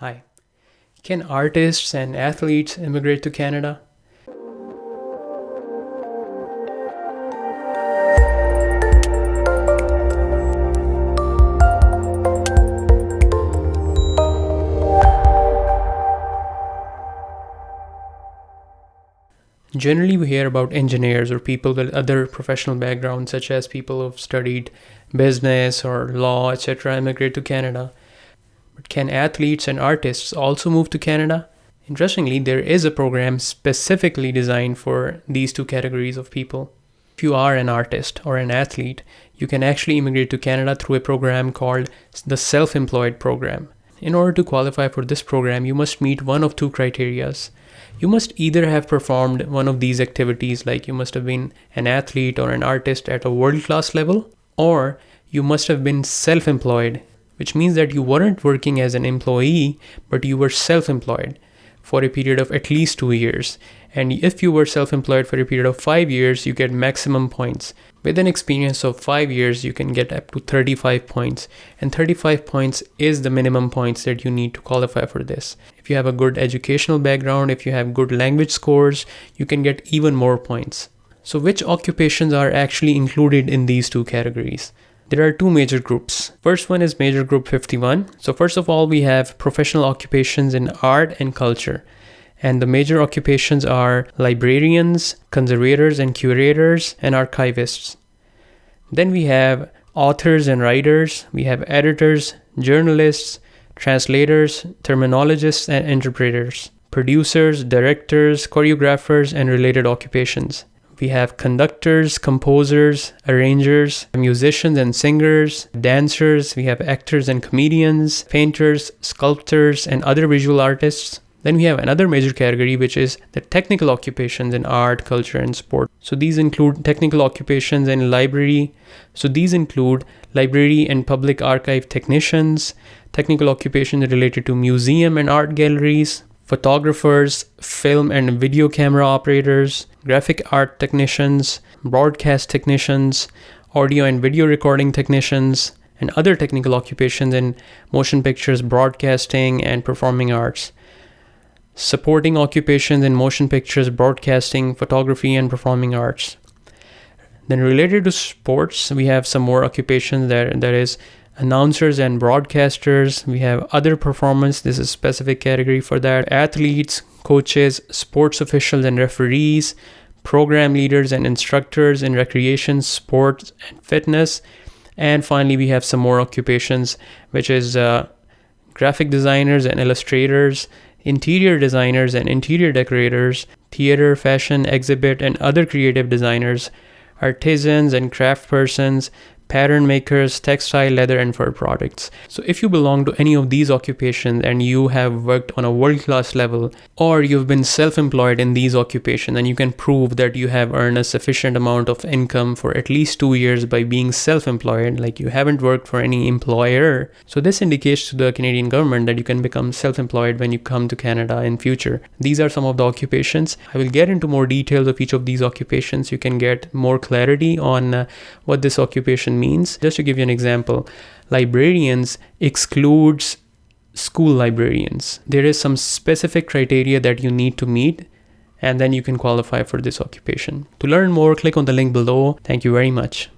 Hi. Can artists and athletes immigrate to Canada? Generally, we hear about engineers or people with other professional backgrounds, such as people who've studied business or law, etc., immigrate to Canada. But can athletes and artists also move to Canada? Interestingly, there is a program specifically designed for these two categories of people. If you are an artist or an athlete, you can actually immigrate to Canada through a program called the Self-Employed Program. In order to qualify for this program, you must meet one of two criteria. You must either have performed one of these activities, like you must have been an athlete or an artist at a world-class level, or you must have been self-employed, which means that you weren't working as an employee, but you were self-employed for a period of at least 2 years. And if you were self-employed for a period of 5 years, you get maximum points. With an experience of 5 years, you can get up to 35 points. And 35 points is the minimum points that you need to qualify for this. If you have a good educational background, if you have good language scores, you can get even more points. So which occupations are actually included in these two categories? There are two major groups. First one is major group 51. So first of all, we have professional occupations in art and culture. And the major occupations are librarians, conservators and curators, and archivists. Then we have authors and writers. We have editors, journalists, translators, terminologists and interpreters, producers, directors, choreographers, and related occupations. We have conductors, composers, arrangers, musicians and singers, dancers. We have actors and comedians, painters, sculptors, and other visual artists. Then we have another major category, which is the technical occupations in art, culture, and sport. So these include technical occupations in library. So these include library and public archive technicians, technical occupations related to museum and art galleries, photographers, film and video camera operators, graphic art technicians, broadcast technicians, audio and video recording technicians, and other technical occupations in motion pictures, broadcasting, and performing arts. Supporting occupations in motion pictures, broadcasting, photography, and performing arts. Then related to sports, we have some more occupations there. That is announcers and broadcasters. We have other performance. This is a specific category for that. Athletes, coaches, sports officials and referees, program leaders and instructors in recreation, sports, and fitness. And finally, we have some more occupations, which is graphic designers and illustrators, interior designers and interior decorators, theater, fashion, exhibit, and other creative designers, artisans and craft persons, pattern makers, textile, leather, and fur products. So if you belong to any of these occupations and you have worked on a world-class level, or you've been self-employed in these occupations, and you can prove that you have earned a sufficient amount of income for at least 2 years by being self-employed, like you haven't worked for any employer. So this indicates to the Canadian government that you can become self-employed when you come to Canada in future. These are some of the occupations. I will get into more details of each of these occupations. You can get more clarity on what this occupation means. Just to give you an example, librarians excludes school librarians. There is some specific criteria that you need to meet, and then you can qualify for this occupation. To learn more, click on the link below. Thank you very much.